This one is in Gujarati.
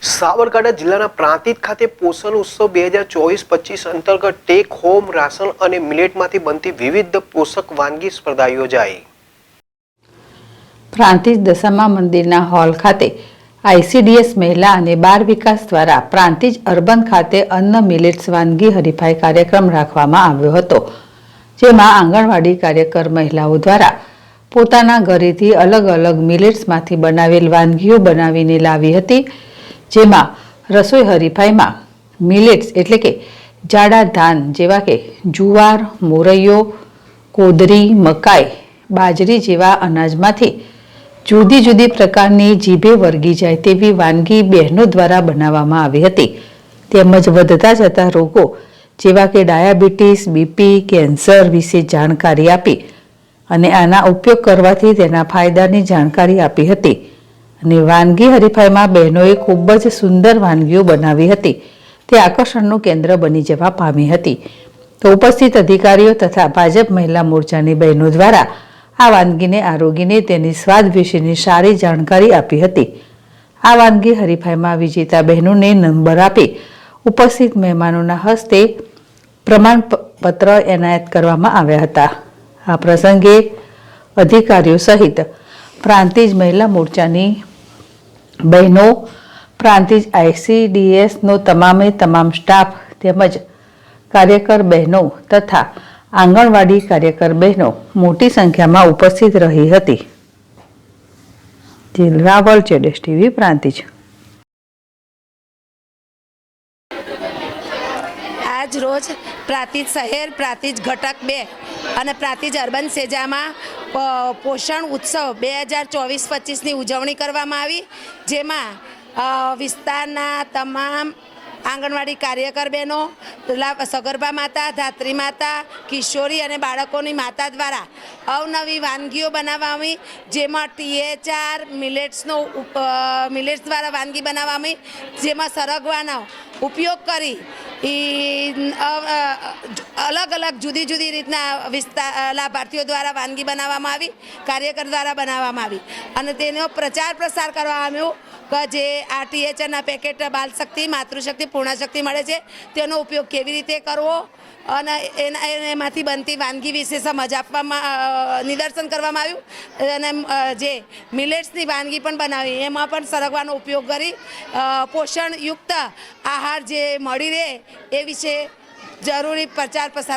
સાબરકાંઠા જિલ્લાના પ્રાંતિજ ખાતે પોષણ ઉત્સવ 2024-25 અંતર્ગત ટેક હોમ રાશન અને મિલેટમાંથી બનતી વિવિધ પોષક વાનગી સ્પર્ધા યોજાઈ। પ્રાંતિજ દશામા મંદિરના હોલ ખાતે આઈસીડીએસ મહિલા અને બાળ વિકાસ દ્વારા પ્રાંતિજ અર્બન ખાતે અન્ન મિલેટ્સ વાનગી હરીફાઈ કાર્યક્રમ રાખવામાં આવ્યો હતો, જેમાં આંગણવાડી કાર્યકર મહિલાઓ દ્વારા પોતાના ઘરેથી અલગ અલગ મિલેટ્સમાંથી બનાવેલ વાનગીઓ બનાવીને લાવી હતી, જેમાં રસોઈ હરીફાઈમાં મિલેટ્સ એટલે કે જાડા ધાન જેવા કે જુવાર, મોરૈયો, કોદરી, મકાઈ, બાજરી જેવા અનાજમાંથી જુદી જુદી પ્રકારની જીભે વળગી જાય તેવી વાનગી બહેનો દ્વારા બનાવવામાં આવી હતી, તેમજ વધતા જતા રોગો જેવા કે ડાયાબિટીસ, બીપી, કેન્સર વિશે જાણકારી આપી અને આના ઉપયોગ કરવાથી તેના ફાયદાની જાણકારી આપી હતી અને વાનગી હરીફાઈમાં બહેનોએ ખૂબ જ સુંદર વાનગીઓ બનાવી હતી, તે આકર્ષણનું કેન્દ્ર બની જવા પામી હતી। તો ઉપસ્થિત અધિકારીઓ તથા ભાજપ મહિલા મોરચાની બહેનો દ્વારા આ વાનગીને આરોગીને તેની સ્વાદ વિશેની સારી જાણકારી આપી હતી। આ વાનગી હરીફાઈમાં વિજેતા બહેનોને નંબર આપી ઉપસ્થિત મહેમાનોના હસ્તે પ્રમાણપત્ર એનાયત કરવામાં આવ્યા હતા। આ પ્રસંગે અધિકારીઓ સહિત પ્રાંતિજ મહિલા મોરચાની બહેનો, પ્રાંતિજ આઈસીડીએસનો તમામે તમામ સ્ટાફ તેમજ કાર્યકર બહેનો તથા આંગણવાડી કાર્યકર બહેનો મોટી સંખ્યામાં ઉપસ્થિત રહી હતી। રાવલ, જેડેશ ટીવી, પ્રાંતિજ। આજ રોજ પ્રાંતિજ શહેર, પ્રાંતિજ ઘટક 2 અને પ્રાંતિજ અર્બન સેજામાં પોષણ ઉત્સવ 2024-25ની ઉજવણી કરવામાં આવી, જેમાં વિસ્તારના તમામ આંગણવાડી કાર્યકર બહેનો, સગર્ભા માતા, ધાત્રી માતા, કિશોરી અને બાળકોની માતા દ્વારા અવનવી વાનગીઓ બનાવવામાં આવી, જેમાં THR મિલેટ્સ દ્વારા વાનગી બનાવવામાં આવી, જેમાં સરગવાનો ઉપયોગ કરી અલગ અલગ જુદી જુદી રીતના લાભાર્થીઓ દ્વારા વાનગી બનાવવામાં આવી, કાર્યકર દ્વારા બનાવવામાં આવી અને તેનો પ્રચાર પ્રસાર કરવામાં આવ્યો કે જે આ THRના પેકેટ બાલશક્તિ, માતૃશક્તિ, પૂર્ણશક્તિ મળે છે તેનો ઉપયોગ કેવી રીતે કરવો અને એમાંથી બનતી વાનગી વિશે સમજ આપવામાં નિદર્શન કરવામાં આવ્યું અને જે મિલેટ્સની વાનગી પણ બનાવી એમાં પણ સરગવાનો ઉપયોગ કરી પોષણયુક્ત આહાર જે મળી રહે એ વિશે જરૂરી પ્રચાર પ્રસાર